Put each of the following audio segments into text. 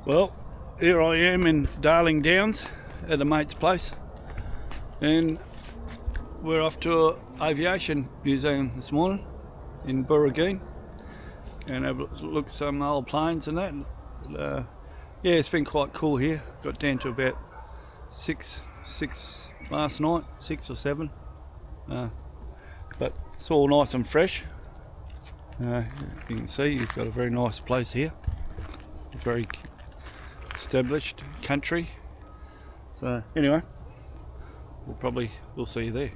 Well, here I am in Darling Downs at a mate's place, and we're off to an aviation museum this morning in Bullcreek and have a look at some old planes and that. Yeah, it's been quite cool here. Got down to about six last night, 6 or 7. But it's all nice and fresh. You can see he's got a very nice place here. Very established country. So anyway, we'll see you there.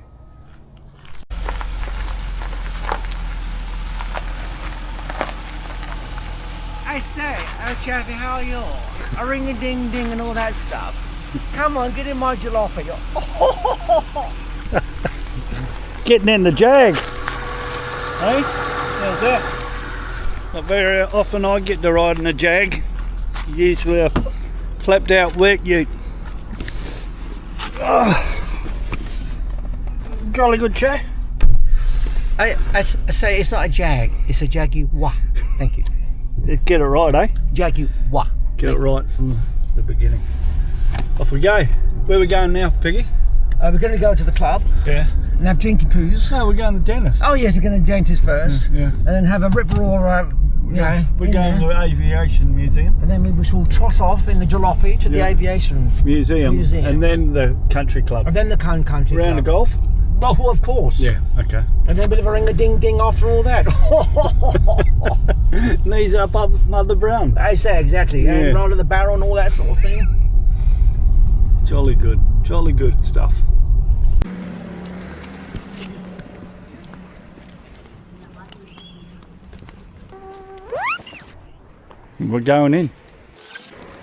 I say, Chappie, how are you? A ring-a-ding-ding and all that stuff. Come on, get in my jalopy. Getting in the Jag. Hey, how's that? Not very often I get to ride in a Jag. Usually a clapped out work ute. Jolly good chat. I say it's not a Jag, it's a Jaguar. Thank you. Let's get it right, eh? Jaguar. Get it right from the beginning. Off we go. Where are we going now, Piggy? We're going to go to the club. Yeah. And have drinky poos. No, we're going to the dentist. Oh yes, we're going to the dentist first. Yeah. And then have a rip-roar, we're going to the aviation museum. And then we shall trot off in the jalopy to the aviation museum. And then the country club. And then the country round club. of golf? Oh, of course. Yeah, okay. And then a bit of a ring-a-ding-ding after all that. Knees up Mother Brown. I say, exactly. Yeah. And roll of the barrel and all that sort of thing. Jolly good stuff. We're going in.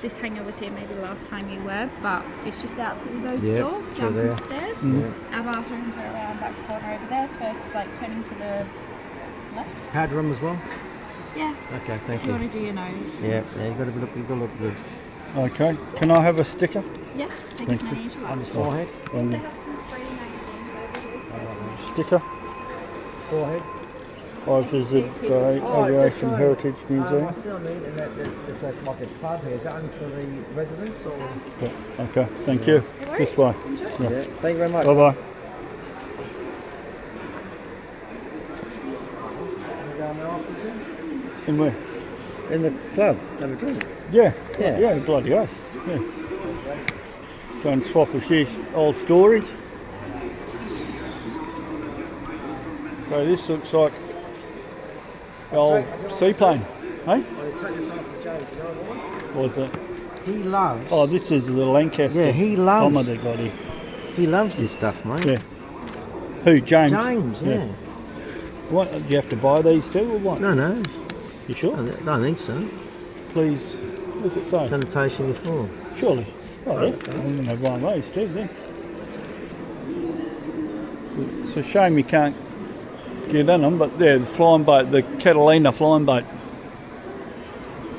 This hangar was here maybe the last time you were, but it's just out through those doors, down some stairs. Our bathrooms are around that corner over there. First, turning to the left. Powder room as well? Yeah. Okay, thank If you want to do your nose. Yeah, you got to look good. Okay, can I have a sticker? Yeah, take as many as you like. On his forehead? We also have some free magazines over here. Sticker. Forehead. I visit the Aviation Heritage Museum. I still need, and it's like a club here. Is that only for the residents or? Yeah. Okay, thank you. This way. Yeah. Thank you very much. Bye bye. In where? In the club, have a drink. Yeah, bloody oath. Yeah. Go and swap a few old stories. So this looks like the old seaplane, hey? I'll take this off for Joe. Do you know why? What was it? He loves. Oh, this is the Lancaster. Yeah, he loves. bomber they got here. He loves this stuff, mate. Yeah. Who, James? James, yeah. What, do you have to buy these too or what? No. You sure? I don't think so. Please, what does it say? Sanitation reform. Surely. Oh, yeah. I'm going to have one of those too then. It's a shame you can't get in them, but yeah, the flying boat, the Catalina flying boat.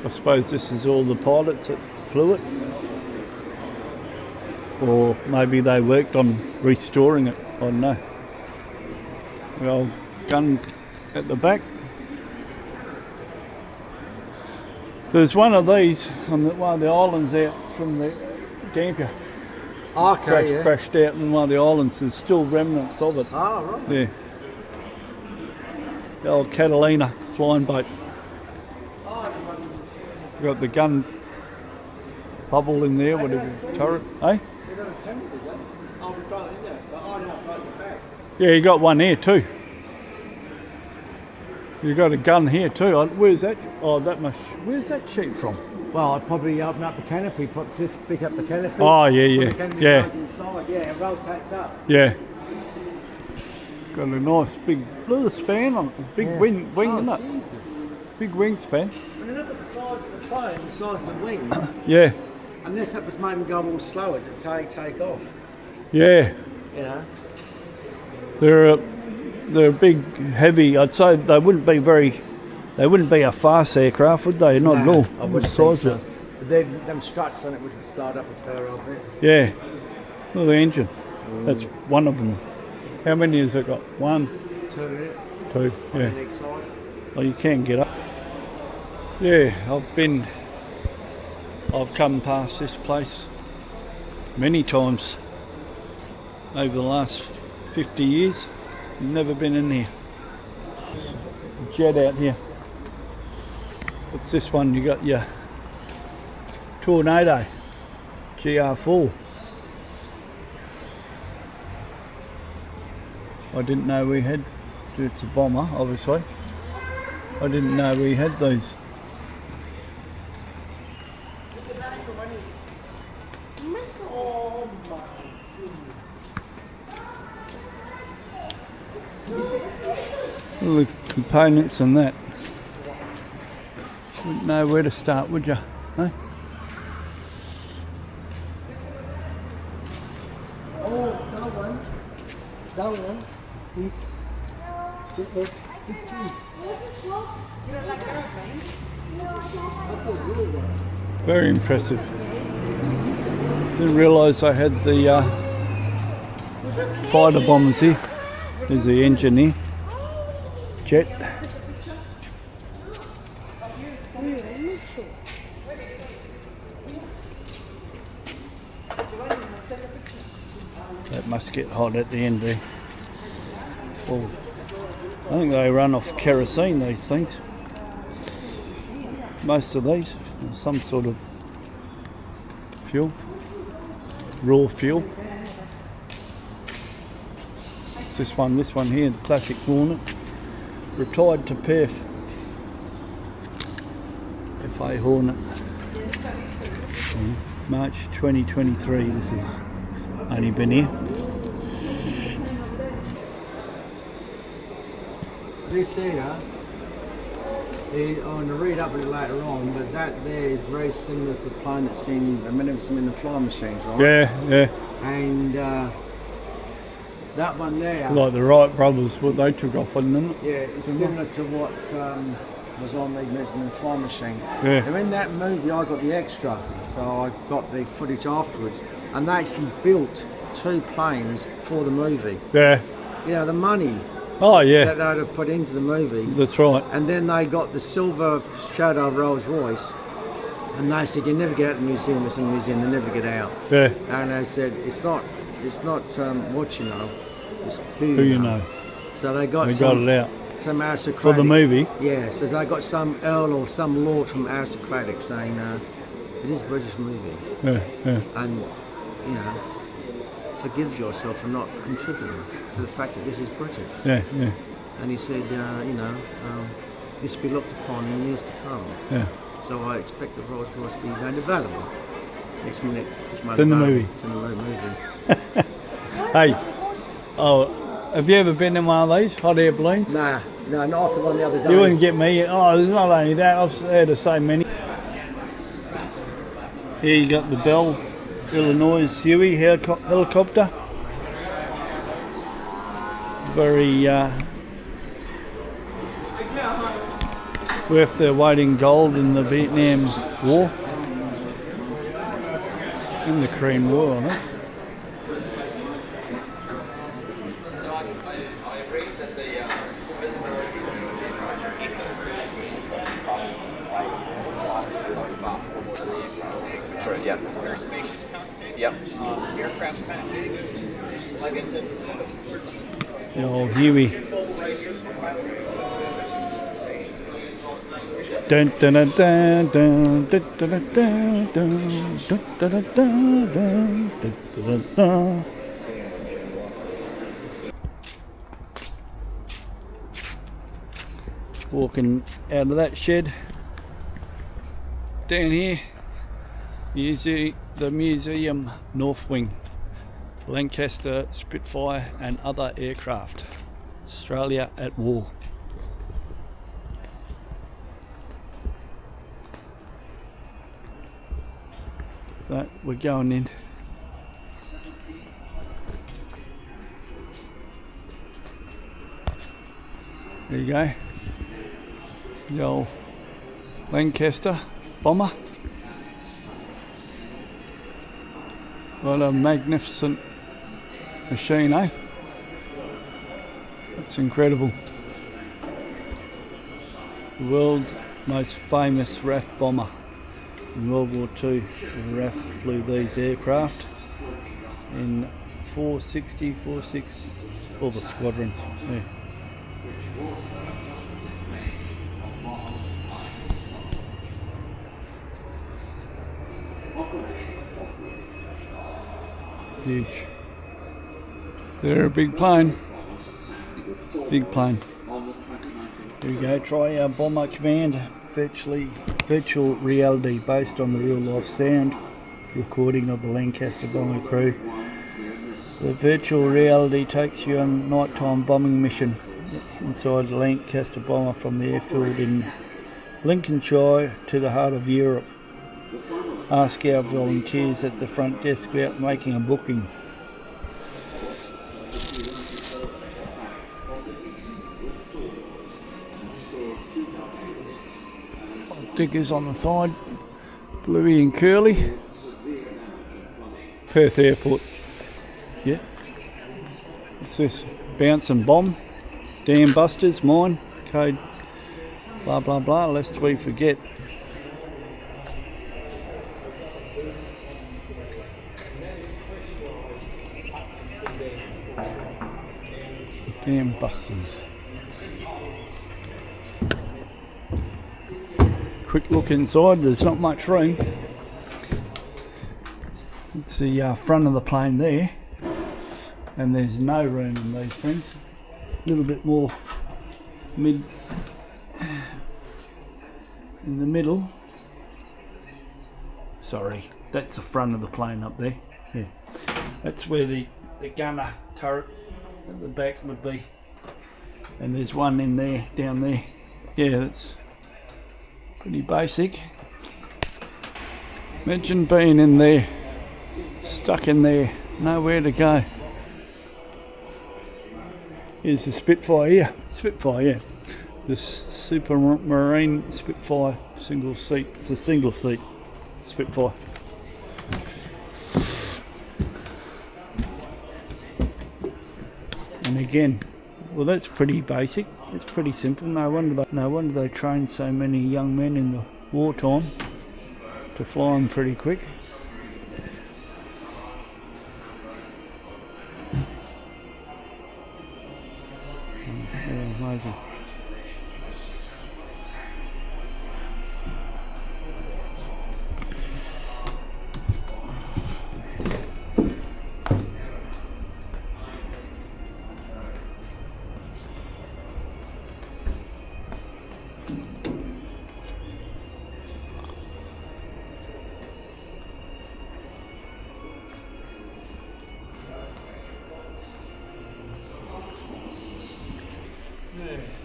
I suppose this is all the pilots that flew it. Or maybe they worked on restoring it, I don't know. The old gun at the back. There's one of these on one of the islands out from the Dampier. Okay, Crashed out in one of the islands. There's still remnants of it. Oh, right. Yeah. The old Catalina flying boat. Got the gun bubble in there, whatever turret, eh? Yeah, you got one here too. You got a gun here too. Where's that? Oh, that must. Where's that sheet from? Well, I'd probably open up the canopy, just pick up the canopy. Oh, yeah. Goes inside, it rotates up. Yeah. Got a nice big, look at the span on it. Big wing, isn't it? Jesus. Big wingspan. When you look at the size of the plane, the size of the wing, Yeah. unless that was made them go all slow as it take off. Yeah. You know. They're big, heavy. I'd say they wouldn't be a fast aircraft, would they? Not at all. I wouldn't The size think so. of it. But then them struts on it would start up a fair old bit. Yeah. Look at the engine. That's one of them. How many has it got? 1, 2, 2. Yeah. on each side. Well, you can get up. Yeah, I've been I've come past this place many times over the last 50 years. Never been in here. Jet out here. What's this one? You got your Tornado GR4. I didn't know we had, it's a bomber obviously. I didn't know we had these. All the components and that. Wouldn't know where to start, would you? Eh? Oh, that one is. Very impressive. Didn't realise I had the fighter bombers here. There's the engine here. Jet. That must get hot at the end there. Well, I think they run off kerosene, these things. Most of these, some sort of fuel, raw fuel. It's this one here, the classic Hornet. Retired to Perth. FA Hornet. March 2023, this has only been here. This here, I'm going to read up a little later on, but that there is very similar to the plane that's in, I remember some in the flying machines, right? Yeah. And that one there. Like the Wright brothers, what they took off on them. Yeah, it's similar to what was on the Measurement Flying Machine. Yeah. Now in that movie I got the extra, so I got the footage afterwards, and they actually built 2 planes for the movie. Yeah. You know, the money Oh yeah. that they'd have put into the movie. That's right. And then they got the silver Shadow Rolls Royce, and they said, you never get out of the museum, it's in the museum, they never get out. Yeah. And they said, it's not what you know, it's who you know. So they got it out. Some aristocratic. For the movie? Yeah, so they got some earl or some lord from aristocratic saying, it is a British movie. Yeah. And, you know, forgive yourself for not contributing to the fact that this is British. Yeah. And he said, this will be looked upon in years to come. Yeah. So I expect the Rolls Royce to be made available. Next minute, it's made It's in the available. movie. It's in the movie. Hey, have you ever been in one of these hot air balloons? No, not after one the other day. You wouldn't get me. Oh, there's not only that, I've had so many. Here you got the Bell Illinois Huey helicopter. Very worth their weight in gold in the Vietnam War. In the Korean War, I think. Yeah. Very spacious cockpit. Yep. Aircraft's kind of big. Like I said, The old Huey. Dun dun dun dun dun dun dun dun dun dun dun dun dun. Walking out of that shed. Down here. The museum North Wing, Lancaster Spitfire and other aircraft, Australia at war. So we're going in. There you go, the old Lancaster bomber. What a magnificent machine, eh? That's incredible. The world's most famous RAF bomber. In World War II, the RAF flew these aircraft in 460, 460, all the squadrons. Yeah. Huge. They're a big plane. Big plane. Here we go, try our bomber command. Virtual reality based on the real life sound recording of the Lancaster bomber crew. The virtual reality takes you on a nighttime bombing mission inside the Lancaster bomber from the airfield in Lincolnshire to the heart of Europe. Ask our volunteers at the front desk about making a booking. Stickers on the side, Bluey and Curly. Perth Airport. Yeah. What's this? Bounce and bomb. Dam busters, mine. Code blah blah blah, lest we forget. Dam busters. Quick look inside, there's not much room. It's the front of the plane there, and there's no room in these things. A little bit more in the middle. Sorry, that's the front of the plane up there. Yeah, that's where the gunner turret at the back would be, and there's one in there, down there. Yeah, that's pretty basic. Imagine being in there, stuck in there, nowhere to go. Here's the Spitfire here. Spitfire, yeah. This Supermarine Spitfire single seat. It's a single seat Spitfire. And again, well, that's pretty basic. It's pretty simple. No wonder they trained so many young men in the wartime to fly them pretty quick. Yeah, amazing.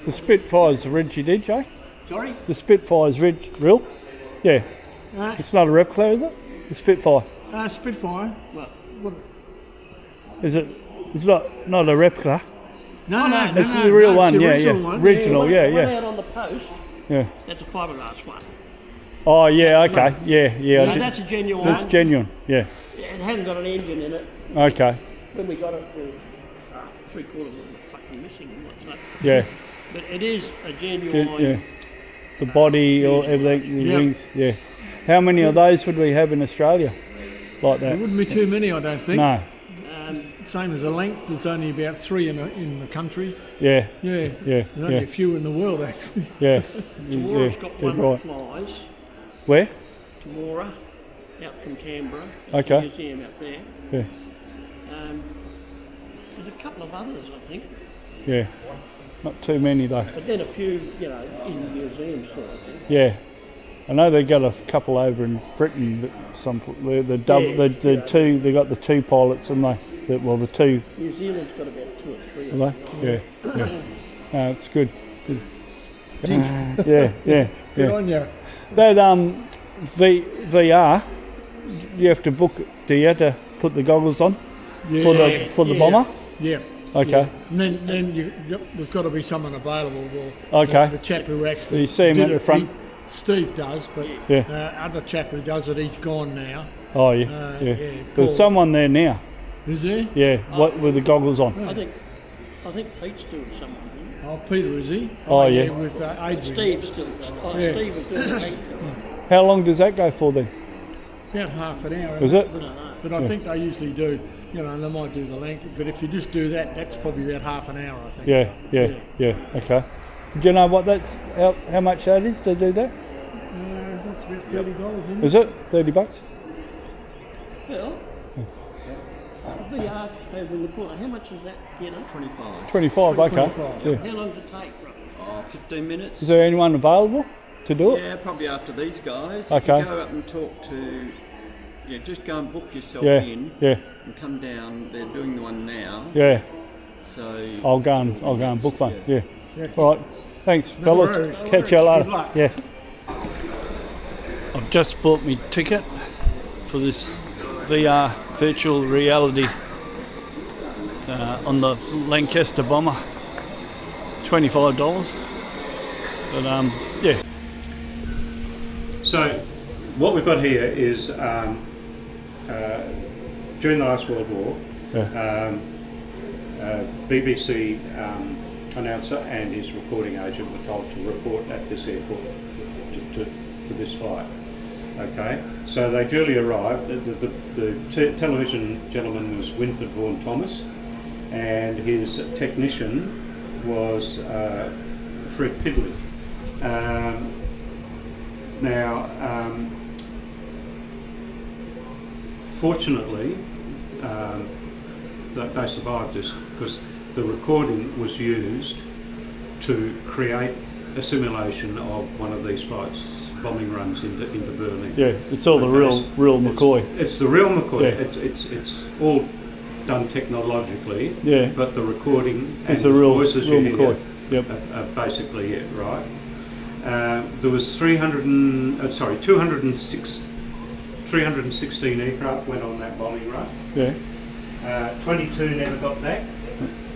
The Spitfire's ridge you did, Jay? Sorry? The Spitfire's ridge, real? Yeah. It's not a replica, is it? The Spitfire. Spitfire. What? Is it? It's not a replica. No, it's the real one. It's the Yeah, original yeah. one. Original, yeah, One yeah. out on the post, Yeah. that's a fiberglass one. Oh, yeah. Okay. Yeah. No, that's a genuine That's one. genuine. Yeah. It hasn't got an engine in it. Okay. When we got it, 3/4 of it was fucking missing and what's that. Yeah. But it is a genuine. Yeah. The body or everything, the Yeah. wings. Yeah. How many of those would we have in Australia? Like There that? wouldn't be too many, I don't think. No. Same as the length, there's only about 3 in the country. Yeah. Yeah. Yeah. There's only a few in the world, actually. Yeah. Tamora's Yeah. got You're one right. that flies. Where? Tamora, out from Canberra. Okay. Museum out there. Yeah. There's a couple of others, I think. Yeah. Not too many though. But then a few, in museums sort of thing. Yeah. I know they got a couple over in Britain. That the two. They got the two pilots, and the two. New Zealand's got about 2 or 3. Have they? Yeah. It's good. Yeah. Good on you. That VR, you have to book. Do you have to put the goggles on for the bomber? Yeah. Okay. And then there's got to be someone available. Well, Okay. The chap who actually So you see him did at the it, front? Steve does, but other chap who does it, he's gone now. Oh yeah. yeah, There's Paul. someone there now. Is there? Yeah. What with the goggles on? I think Pete's doing something. Oh, Peter, is he? Oh, yeah. With Adrian. Steve's still. Yeah. Steve was doing 8. How long does that go for then? About half an hour. Is it? I don't know. But I think they usually do, you know, they might do the length. But if you just do that, that's probably about half an hour, I think. Yeah. Okay. Do you know what that's how much that is to do that? That's about $30, isn't it? Is it $30? Phil? VR over in the corner, how much is that, you know? 25. 25. Okay. 25. Yeah. How long does it take, roughly? 15 minutes. Is there anyone available to do it? Yeah, probably after these guys. Okay. If you go up and talk to, just go and book yourself Yeah. in Yeah. and come down. They're doing the one now. Yeah. So I'll go and book one. Yeah. Yeah. All right. Thanks, fellas. worries. Catch you later. Good luck. Yeah. I've just bought me ticket for this VR virtual reality on the Lancaster bomber. $25. But yeah. So what we've got here is during the last World War, BBC announcer and his recording agent were told to report at this airport for this flight. Okay, so they duly arrived. The television gentleman was Winford Vaughan Thomas, and his technician was Fred Pidley. Fortunately, they survived this because the recording was used to create a simulation of one of these flights, bombing runs into Berlin. Yeah, it's all the real McCoy. It's the real McCoy. Yeah. It's all done technologically. Yeah. But the recording and It's the real voices you hear McCoy. Yep. are basically it, right? There was 316 aircraft went on that bombing run. Yeah. 22 never got back.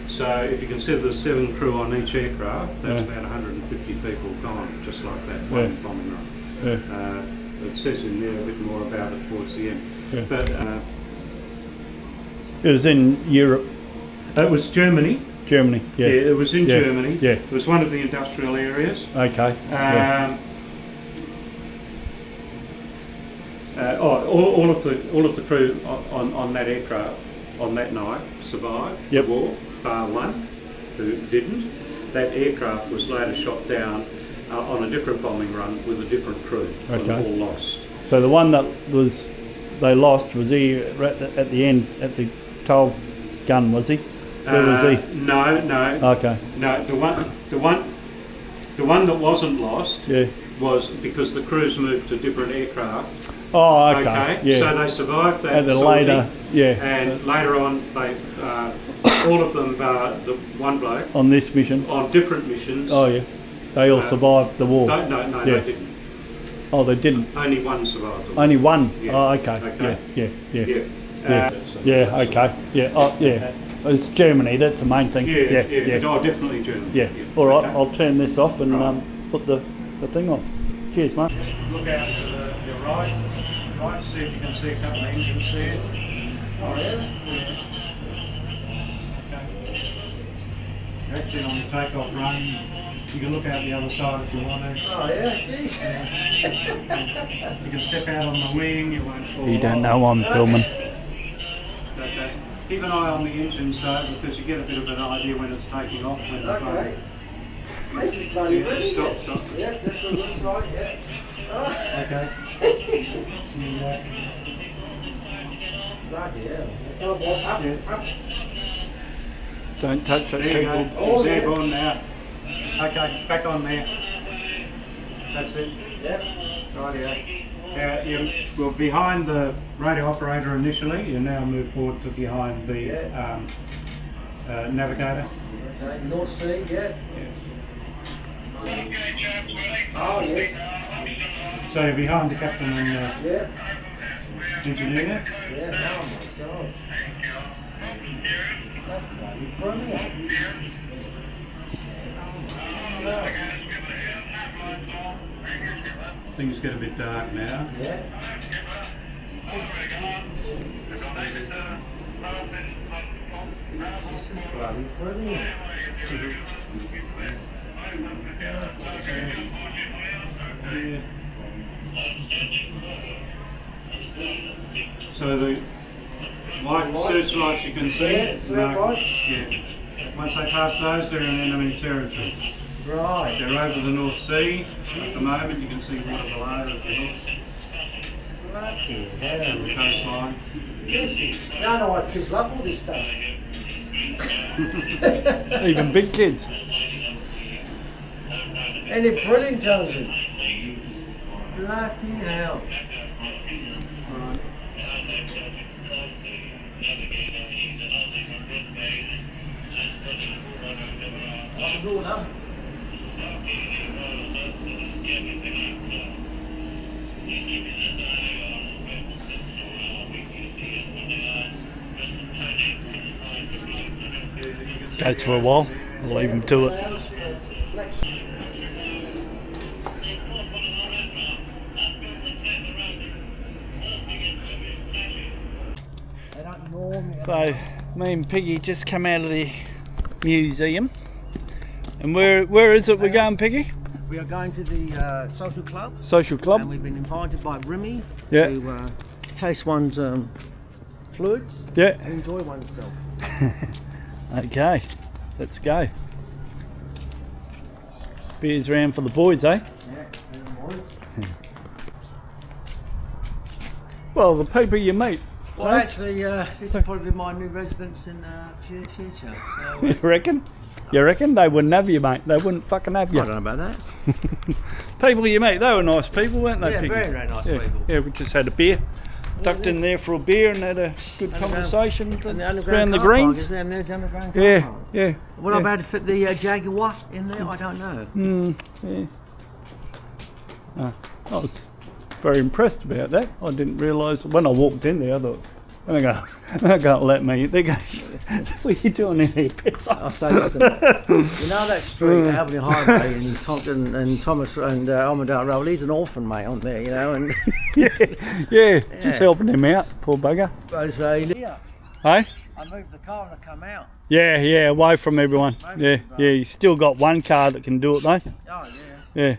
So if you consider there's 7 crew on each aircraft, that's about 150 people gone, just like that one bombing run. Yeah. It says in there a bit more about it towards the end. Yeah. But It was in Europe. it was Germany. Germany. Yeah. It was in Yeah. Germany. Yeah. It was one of the industrial areas. Okay. Yeah. All of the crew on that aircraft on that night survived Yep. the war, bar one who didn't. That aircraft was later shot down on a different bombing run with a different crew. Okay. And all lost. So the one that they lost, was he at the end at the tail gun? Was he? Where was he? No. Okay. No, the one that wasn't lost Yeah. was because the crews moved to different aircraft. Oh, okay. Yeah. So they survived that. And then sortie, later, yeah. And later on, they all of them, the one bloke, On this mission. on different missions. Oh yeah. They all survived the war. No, Yeah. they didn't. Oh, they didn't. Only one survived. them. Only one. Yeah. Oh, okay. Okay. Yeah. Yeah. Yeah. Okay. Yeah. Oh, yeah. It's Germany. That's the main thing. Yeah. Yeah. Oh, definitely German. Yeah. All right. Okay. I'll turn this off and Right. put the thing on. Cheers, mate. Look out to your right, see if you can see a couple of engines there. Oh yeah? Okay. You're actually on the takeoff run. You can look out the other side if you want to. Oh yeah, jeez. You can step out on the wing, you won't fall You don't off. know I'm filming. Okay. Keep an eye on the engines though, because you get a bit of an idea when it's taking off. When the Okay. This is bloody Yeah, good, stop, isn't stop. it? Yeah, this one looks like, yeah. Oh. Okay. Bloody hell. Oh, boss, up, up. Don't touch that There you go. cable. Oh, It's yeah. airborne now. Okay, back on there. That's it. Yep. Rightio. You were behind the radio operator initially. You now move forward to behind the navigator. Okay, North Sea, yeah. Oh, yes. So you're behind the captain and the Yeah. engineer. Yeah, oh my god. That's bloody brilliant. Things get a bit dark now. Yeah. This is bloody brilliant. Yeah. So the white searchlights you can see, Yeah, searchlights. yeah. Once they pass those, they're in enemy territory. Right. They're over the North Sea at the moment. You can see one below if you look. Bloody On hell. the coastline. This is, no, I kids love all this stuff. Even big kids. Ain't it brilliant, Johnson? Bloody hell. I'm going up. Goes for a while. I'll leave him to it. So, me and Piggy just come out of the museum. And where is it we're going, Piggy? We are going to the social club. Social club? And we've been invited by Remy Yeah. to taste one's fluids Yeah. and enjoy oneself. Okay, let's go. Beers round for the boys, eh? Yeah, and the boys. Well, the people you meet. Well, actually, this will probably be my new residence in future. So, You reckon? You reckon? They wouldn't have you, mate. They wouldn't fucking have you. I don't know about that. People you meet, they were nice people, weren't they, Yeah, Piggy? very, very nice Yeah. people. Yeah, we just had a beer. Ducked in there for a beer and had a good conversation And the around underground the car park, greens. is there? And there's the underground car Yeah, park. yeah. What yeah. about to fit the Jaguar in there? I don't know. Yeah. I was very impressed about that. I didn't realise when I walked in there. I thought, they're going to let me. They go, what are you doing in here, piss off? I'll say listen, you know that street, Albany Highway, and Thomas and Armadale Road. He's an orphan, mate, on there, you know. And yeah, just helping him out, poor bugger. I say, Hey? I moved the car and I come out. Yeah, away from everyone. Yeah, you still got one car that can do it though. Oh yeah. Yeah.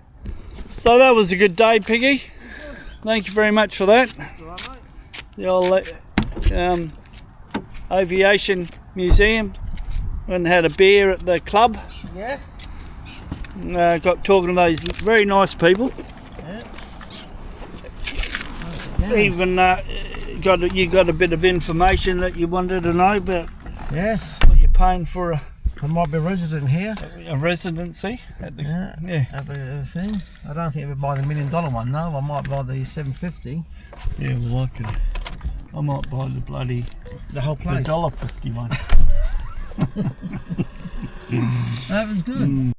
So that was a good day, Piggy. Thank you very much for that. All right, mate. The old aviation museum. Went and had a beer at the club. Yes. Got talking to those very nice people. Yeah. Even you got a bit of information that you wanted to know about Yes. what you're paying for I might be a resident here. a residency. At the, Yeah. I don't think I would buy the $1 million one though. I might buy the 750. Yeah, well I might buy the bloody The whole place. $1.51. That was good.